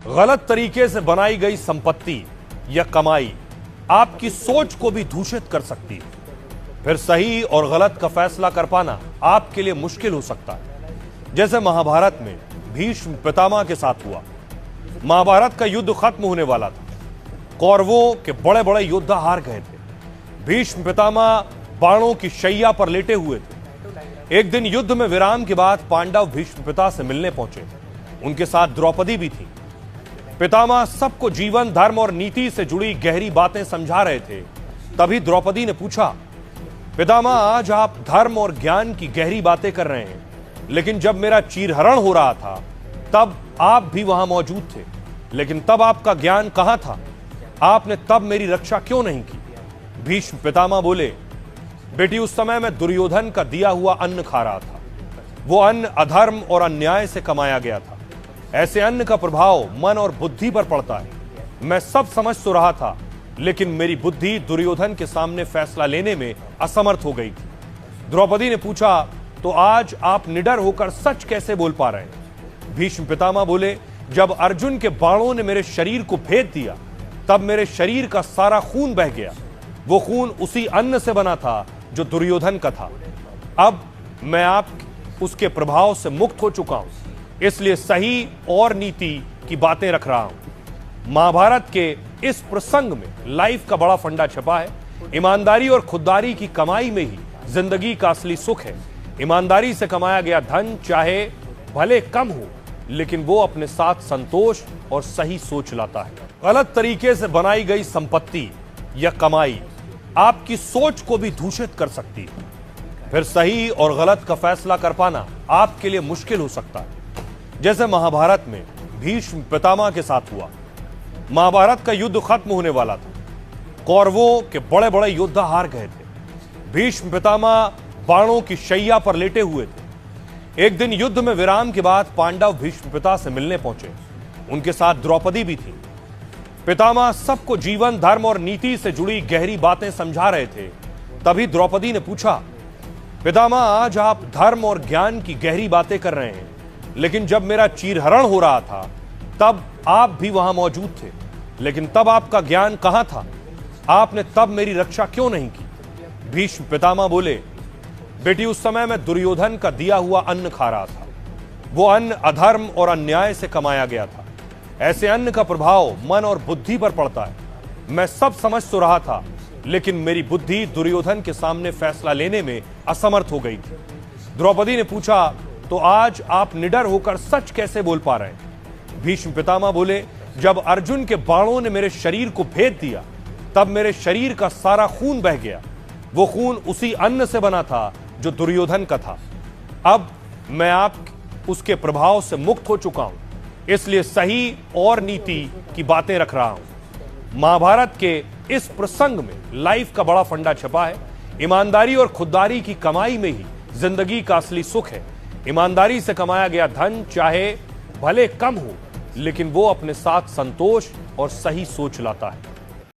गलत तरीके से बनाई गई संपत्ति या कमाई आपकी सोच को भी दूषित कर सकती है। फिर सही और गलत का फैसला कर पाना आपके लिए मुश्किल हो सकता है। जैसे महाभारत में भीष्म पितामह के साथ हुआ। महाभारत का युद्ध खत्म होने वाला था। कौरवों के बड़े बड़े योद्धा हार गए थे। भीष्म पितामह बाणों की शैया पर लेटे हुए थे। एक दिन युद्ध में विराम के बाद पांडव भीष्म पिता से मिलने पहुंचे। उनके साथ द्रौपदी भी थी। पितामह सबको जीवन, धर्म और नीति से जुड़ी गहरी बातें समझा रहे थे। तभी द्रौपदी ने पूछा, पितामह आज आप धर्म और ज्ञान की गहरी बातें कर रहे हैं, लेकिन जब मेरा चीरहरण हो रहा था तब आप भी वहां मौजूद थे, लेकिन तब आपका ज्ञान कहां था? आपने तब मेरी रक्षा क्यों नहीं की? भीष्म पितामह बोले, बेटी उस समय मैं दुर्योधन का दिया हुआ अन्न खा रहा था। वो अन्न अधर्म और अन्याय से कमाया गया था। ऐसे अन्न का प्रभाव मन और बुद्धि पर पड़ता है। मैं सब समझ तो रहा था, लेकिन मेरी बुद्धि दुर्योधन के सामने फैसला लेने में असमर्थ हो गई थी। द्रौपदी ने पूछा, तो आज आप निडर होकर सच कैसे बोल पा रहे हैं? भीष्म पितामह बोले, जब अर्जुन के बाणों ने मेरे शरीर को भेद दिया तब मेरे शरीर का सारा खून बह गया। वो खून उसी अन्न से बना था जो दुर्योधन का था। अब मैं आप उसके प्रभाव से मुक्त हो चुका हूं, इसलिए सही और नीति की बातें रख रहा हूं। महाभारत के इस प्रसंग में लाइफ का बड़ा फंडा छपा है। ईमानदारी और खुददारी की कमाई में ही जिंदगी का असली सुख है। ईमानदारी से कमाया गया धन चाहे भले कम हो, लेकिन वो अपने साथ संतोष और सही सोच लाता है। गलत तरीके से बनाई गई संपत्ति या कमाई आपकी सोच को भी दूषित कर सकती है। फिर सही और गलत का फैसला कर पाना आपके लिए मुश्किल हो सकता है। जैसे महाभारत में भीष्म पितामह के साथ हुआ। महाभारत का युद्ध खत्म होने वाला था। कौरवों के बड़े बड़े योद्धा हार गए थे। भीष्म पितामह बाणों की शैया पर लेटे हुए थे। एक दिन युद्ध में विराम के बाद पांडव भीष्म पिता से मिलने पहुंचे। उनके साथ द्रौपदी भी थी। पितामह सबको जीवन, धर्म और नीति से जुड़ी गहरी बातें समझा रहे थे। तभी द्रौपदी ने पूछा, पितामह आज आप धर्म और ज्ञान की गहरी बातें कर रहे हैं, लेकिन जब मेरा चीरहरण हो रहा था तब आप भी वहां मौजूद थे, लेकिन तब आपका ज्ञान कहां था? आपने तब मेरी रक्षा क्यों नहीं की? भीष्म पितामह बोले, बेटी उस समय मैं दुर्योधन का दिया हुआ अन्न खा रहा था। वो अन्न अधर्म और अन्याय से कमाया गया था। ऐसे अन्न का प्रभाव मन और बुद्धि पर पड़ता है। मैं सब समझ तो रहा था, लेकिन मेरी बुद्धि दुर्योधन के सामने फैसला लेने में असमर्थ हो गई थी। द्रौपदी ने पूछा, तो आज आप निडर होकर सच कैसे बोल पा रहे हैं? भीष्म पितामह बोले, जब अर्जुन के बाणों ने मेरे शरीर को भेद दिया तब मेरे शरीर का सारा खून बह गया। वो खून उसी अन्न से बना था जो दुर्योधन का था। अब मैं आप उसके प्रभाव से मुक्त हो चुका हूं, इसलिए सही और नीति की बातें रख रहा हूं। महाभारत के इस प्रसंग में लाइफ का बड़ा फंडा छपा है। ईमानदारी और खुददारी की कमाई में ही जिंदगी का असली सुख है। ईमानदारी से कमाया गया धन चाहे भले कम हो, लेकिन वो अपने साथ संतोष और सही सोच लाता है।